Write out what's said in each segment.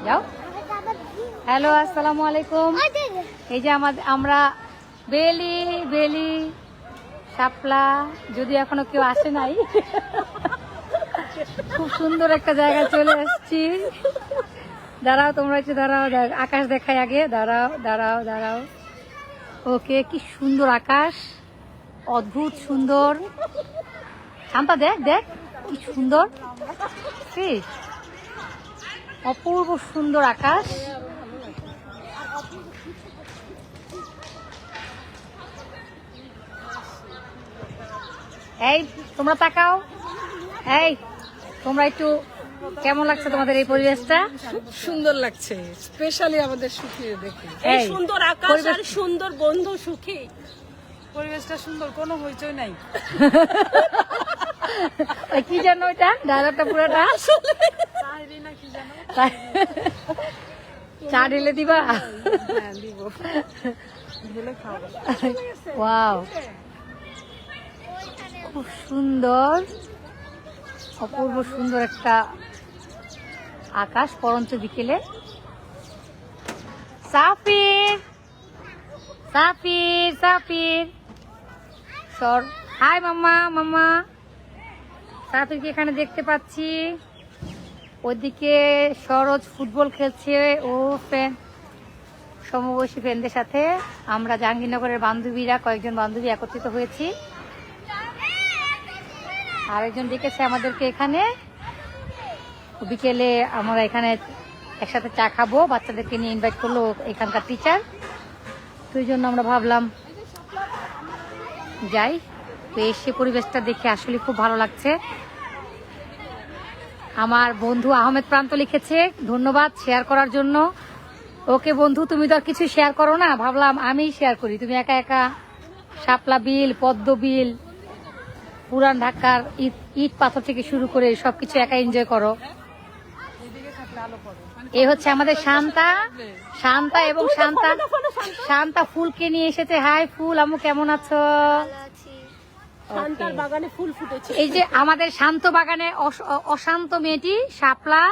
যাও। হ্যালো, আসসালামু আলাইকুম। এই যে আমরা বেলি শাপলা, যদি এখনো কেউ আসে নাই, খুব সুন্দর একটা জায়গায় চলে এসেছি। দাঁড়াও, তোমরা একটু দাঁড়াও, আকাশ দেখাই আগে। দাঁড়াও। ওকে, কি সুন্দর আকাশ, অদ্ভুত সুন্দর। শান্তা দেখ কি সুন্দর, অপূর্ব সুন্দর আকাশ। এই তোমরা তাকাও, এই তোমরা একটু, কেমন লাগছে তোমাদের এই পরিবেশটা? সুন্দর লাগছে, স্পেশালি আমাদের সুখী দেখে। এই সুন্দর আকাশ আর সুন্দর বন্ধু সুখী, পরিবেশটা সুন্দর, কোনো হইচই নাই। কি জানো এটা ডায়লগটা পুরোটা? চা ঢেলে দিবা? ওয়াও, খুব সুন্দর, অপূর্ব সুন্দর একটা আকাশ পরন্ত বিকেলে। সাফির সর, হাই মাম্মা। সাফিরকে এখানে দেখতে পাচ্ছি। ওইদিকে সরোজ ফুটবল খেলছে ও সমবয়সী ফ্রেন্ডদের সাথে। আমরা জাহাঙ্গীরনগরের বান্ধবীরা, কয়েকজন বান্ধবী একত্রিত হয়েছি। আরেকজন ডেকেছে আমাদেরকে এখানে, বিকেলে আমরা এখানে একসাথে চা খাবো, বাচ্চাদেরকে নিয়ে ইনভাইট করলো এখানকার টিচার। তো এই জন্য আমরা ভাবলাম যাই। তো এসে পরিবেশটা দেখে আসলে খুব ভালো লাগছে। আমার বন্ধু আহমেদ প্রান্ত লিখেছে, ধন্যবাদ শেয়ার করার জন্য। ওকে বন্ধু, তুমি তো আর কিছু শেয়ার করো না, ভাবলাম আমিই শেয়ার করি। তুমি একা একা শাপলা বিল, পদ্ম বিল, পুরান ঢাকার ইট পাথর থেকে শুরু করে সবকিছু একা এনজয় করো। এ হচ্ছে আমাদের শান্তা এবং শান্তা ফুলকে নিয়ে এসেছে। হাই ফুল, আম্মু কেমন আছো? শান্তার বাগানে ফুল ফুটেছে। এই যে আমাদের শান্ত বাগানে অশান্ত মেয়েটি শাপলা,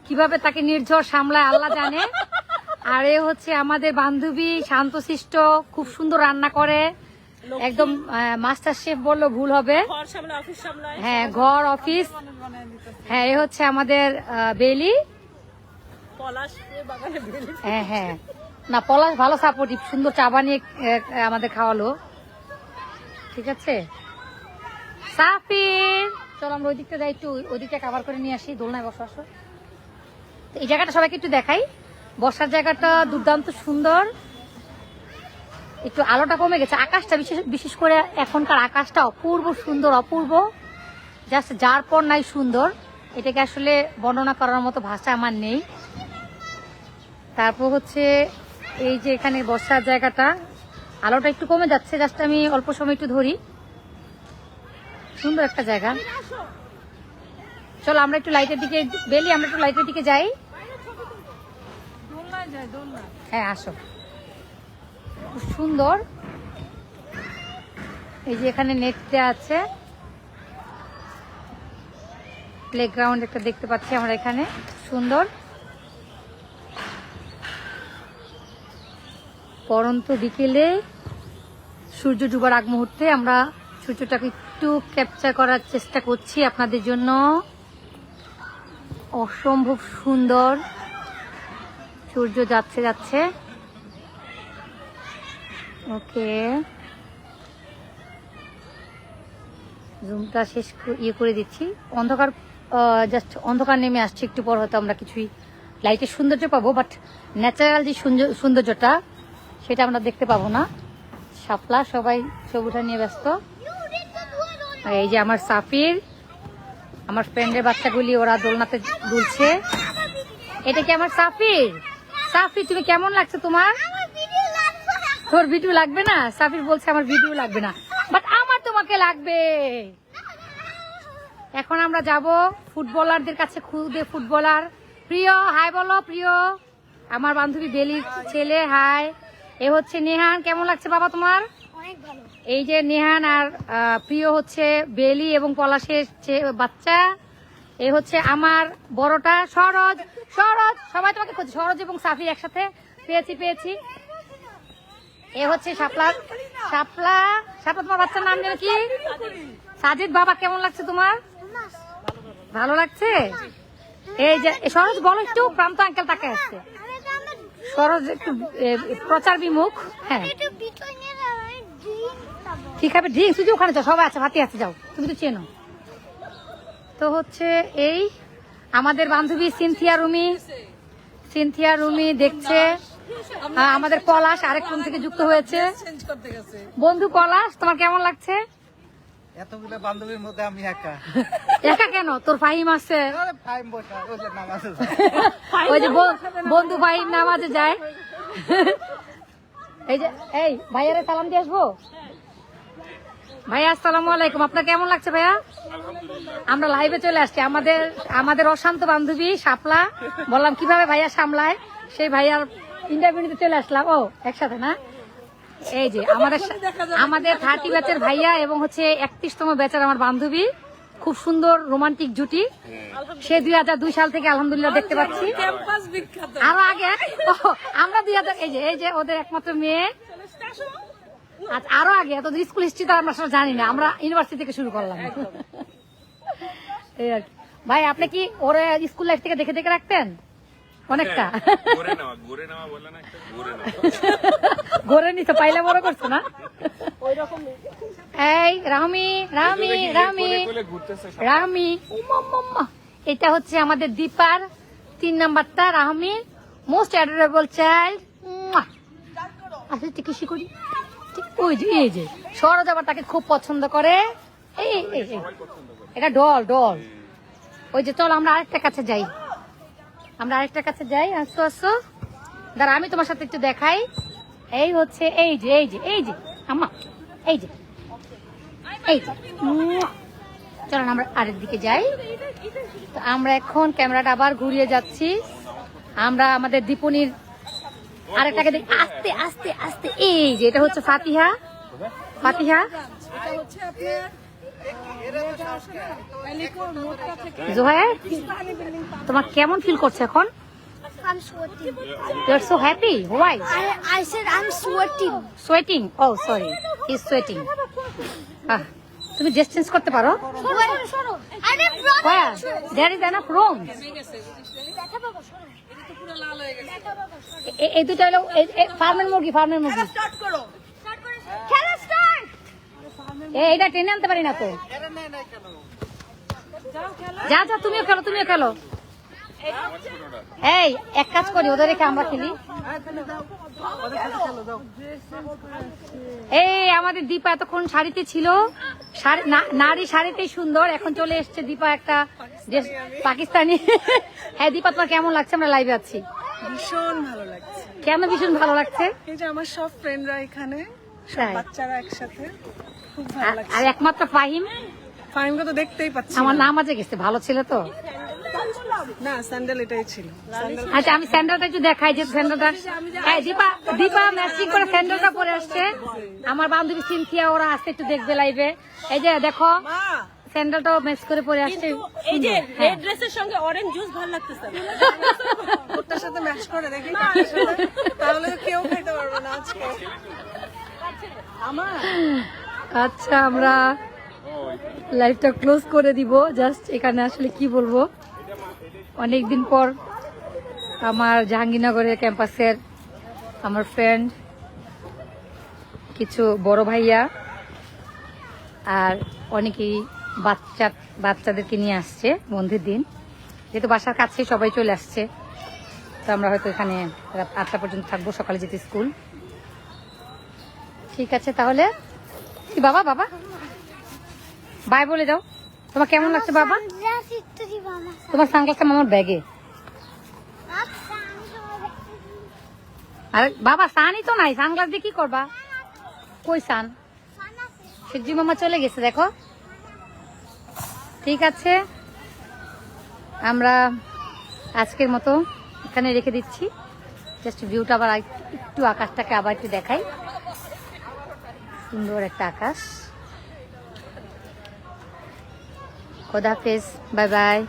কিভাবে তাকে নির্ঝর সামলায় আল্লাহ জানে। আর এ হচ্ছে আমাদের বান্ধবী, শান্তশিষ্ট, খুব সুন্দর রান্না করে, একদম মাস্টার শেফ বললো ভুল হবে। হ্যাঁ, ঘর অফিস। হ্যাঁ, এ হচ্ছে আমাদের বেলি। হ্যাঁ, না পলাশ ভালো সাপোর্টিভ, সুন্দর চা বানিয়ে আমাদের খাওয়ালো। ঠিক আছে সাফির, চলো আমরা ওই দিকটা যাই, একটু ওই দিকটা কভার করে নিয়ে আসি। দোলনায় বসো, আসো। এই জায়গাটা সবাইকে একটু দেখাই। বসার জায়গাটা দুর্দান্ত সুন্দর। একটু আলোটা কমে গেছে, আকাশটা বিশেষ করে এখনকার আকাশটা অপূর্ব সুন্দর, অপূর্ব, জাস্ট যার পর নাই সুন্দর। এটাকে আসলে বর্ণনা করার মতো ভাষা আমার নেই। তারপর হচ্ছে এই যে এখানে বসার জায়গাটা, আলোটা একটু কমে যাচ্ছে, জাস্ট আমি অল্প সময় একটু ধরি। সুন্দর একটা জায়গা। চলো আমরা একটু লাইটের দিকে, বেলি আমরা একটু লাইটের দিকে যাই। হ্যাঁ আসো, খুব সুন্দর। এই যে এখানে নেটটা আছে, প্লেগ্রাউন্ড একটা দেখতে পাচ্ছি আমরা এখানে, সুন্দর। পরন্ত বিকেলে সূর্য ডুবার আগ মুহূর্তে আমরা সূর্যটাকে একটু ক্যাপচার করার চেষ্টা করছি আপনাদের জন্য। অসম্ভব সুন্দর সূর্য যাচ্ছে। ওকে, জুমটা শেষ করে দিচ্ছি। অন্ধকার, জাস্ট অন্ধকার নেমে আসছে, একটু পর হয়তো আমরা কিছুই লাইটের সৌন্দর্য পাবো, বাট ন্যাচারাল যে সৌন্দর্যটা সেটা আমরা দেখতে পাবো না। শাপলা সবাই সবুজটা নিয়ে ব্যস্ত। এই যে আমার সাফির, আমার ফ্রেন্ডের বাচ্চাগুলি, ওরা দোলনাতে দুলছে। এটা কি আমার সাফির? তুমি কেমন লাগছে তোমার? তোর ভিডিও লাগবে না? সাফির বলছে আমার ভিডিও লাগবে না, বাট আমার তোমাকে লাগবে। এখন আমরা যাব ফুটবলারদের কাছে, খুদে ফুটবলার। প্রিয়, হাই বলো প্রিয়। আমার বান্ধবী বেলির ছেলে, হাই। এ হচ্ছে নেহান, কেমন লাগছে বাবা তোমার? অনেক ভালো। এই যে নেহান আর প্রিয় হচ্ছে বেলি এবং পলাশের বাচ্চা। এই হচ্ছে আমার বড়টা সরোজ। সরোজ, সবাই তোমাকে খুঁজছে, সরোজ এবং সাফি একসাথে পেয়েছি। এ হচ্ছে শাপলা। শাপলা তোমার বাচ্চার নাম যেন কি? সাজিদ। বাবা কেমন লাগছে তোমার? ভালো লাগছে? এই যে সরোজ বলো একটু, প্রান্ত আঙ্কেল তাকে আসছে। সরোজ একটু প্রচার বিমুখ। হ্যাঁ ঠিক আছে, ড্রিঙ্কস তুই ওখানে যাও, সবাই আছে, ভাতি আছে, যাও, তুমি তো চেনো। তো হচ্ছে এই আমাদের বান্ধবী সিনথিয়া রুমি দেখছে। আমাদের পলাশ আরেক রুম থেকে যুক্ত হয়েছে। বন্ধু পলাশ, তোমার কেমন লাগছে? এতগুলো বান্ধবীর মধ্যে আমি একা। একা কেন? তোর ফাহিম আছে। ওই যে বন্ধু ফাহিম নামাজে যায়। এই ভাইয়ারে সালাম দিয়ে আসবো। ভাইয়া আসসালামু আলাইকুম, আপনার কেমন লাগছে ভাইয়া? আমরা লাইভে চলে আসছি। আমাদের অশান্ত বান্ধবী শাপলা, বললাম কিভাবে ভাইয়া সামলায়, সেই ভাইয়ার ইন্টারভিউ নিতে চলে আসলাম। ও একসাথে না? এই যে আমাদের 30 ব্যাচের ভাইয়া এবং হচ্ছে 31তম ব্যাচের আমার বান্ধবী, খুব সুন্দর রোমান্টিক জুটি। সে 2002 সাল থেকে আলহামদুলিল্লাহ দেখতে পাচ্ছি। আরো আগে আমরা 2000, এই যে ওদের একমাত্র মেয়ে। আচ্ছা, আরো আগে এত স্কুল হিস্ট্রি তো আমরা আসলে জানি না, আমরা ইউনিভার্সিটি থেকে শুরু করলাম। এই আর কি। ভাই আপনি কি ওরে স্কুল লাইফ থেকে দেখে রাখতেন অনেকটা? গড়ে নি তো পাইলে বড় করছো না? এই রাহমি, এটা হচ্ছে আমাদের দীপার 3 নাম্বারটা। রাহমি মোস্ট অ্যাডোরেবল চাইল্ড। আসলে চিকিৎসা করি। ওই যে সরোজ আবার তাকে খুব পছন্দ করে। এই এটা ডল। ওই যে চল আমরা আরেকটা কাছে যাই। আসো দাঁড়া, আমি তোমার সাথে একটু দেখাই। এই হচ্ছে এই যে আম্মা, এই যে চলো আমরা আরেক দিকে যাই। তো আমরা এখন ক্যামেরাটা আবার ঘুরিয়ে যাচ্ছি। আমরা আমাদের দীপনির আরেকটাকে দেখি। আস্তে এই যে এটা হচ্ছে ফাতিহা। জোহার, তোমার কেমন ফিল করছে এখন? I'm sweating. You're so happy. Why? I said I'm sweating. Sweating? Oh, sorry. He's sweating. তুমি ড্রেস চেঞ্জ করতে পারো? সরো। আরে brother. Where? There is enough room. দেখা বাবা সরো। এটা তো পুরো লাল হয়ে গেছে। এই দুটো হলো ফার্মের মুরগি। স্টার্ট করো। খেলা স্টার্ট। এইটা টেনে আনতে পারি না তো। যা তুমিও খেলো। এই এক কাজ করি, ওদের রেখে আমরা খেলি। এই আমাদের দীপা এতক্ষণ শাড়িতে ছিল, নারী শাড়িতেই সুন্দর। এখন চলে এসছে দীপা একটা পাকিস্তানি। হ্যাঁ দীপা, তোমার কেমন লাগছে? আমরা লাইভে আছি। ভীষণ ভালো লাগছে। কেন ভীষণ ভালো লাগছে? এই যে আমার সব ফ্রেন্ডরা এখানে, সব বাচ্চারা একসাথে, খুব ভালো লাগছে। আর একমাত্র ফাহিমকে তো দেখতেই পাচ্ছি। আমার নামাজে গেছে, ভালো ছিল তো না, স্যান্ডেল এটাই ছিল। আচ্ছা আমি স্যান্ডেলটা একটু দেখাই, যে স্যান্ডেলটা দীপা ম্যাচিং করে স্যান্ডেলটা পরে আসছে। আমার বান্ধবী সিনথিয়া ওরা আসছে, একটু দেখবে লাইভে। এই যে দেখো স্যান্ডেলটাও ম্যাচ করে পরে আসছে। এই যে রেড ড্রেসের সঙ্গে অরেঞ্জ জুস ভালো লাগতেছে। ওটার সাথে ম্যাচ করে দেখি, তাহলে কেউ খেতে পারবে না আজকে। আচ্ছা আমরা লাইভটা ক্লোজ করে দিব। জাস্ট এখানে আসলে কি বলবো, অনেকদিন পর আমার জাহাঙ্গীরনগরের ক্যাম্পাসের আমার ফ্রেন্ড, কিছু বড় ভাইয়া আর অনেকেই বাচ্চাদেরকে নিয়ে আসছে বন্ধের দিন, যেহেতু বাসার কাছে সবাই চলে আসছে। তো আমরা হয়তো এখানে রাত 8টা পর্যন্ত থাকবো, সকালে যেতে স্কুল। ঠিক আছে তাহলে কি বাবা বাই বলে যাও। তোমার কেমন লাগছে বাবা? তোমার সানগ্লাসটা আমার ব্যাগে। আরে বাবা সানই তো নাই, সানগ্লাস দিয়ে কি করবা? কই সান? সূর্যি মামা চলে গেছে দেখো। ঠিক আছে, আমরা আজকের মতো এখানে রেখে দিচ্ছি। জাস্ট ভিউটা আবার একটু, আকাশটাকে আবার একটু দেখাই। সুন্দর একটা আকাশ। খোদা হাফেজ, বাই বাই।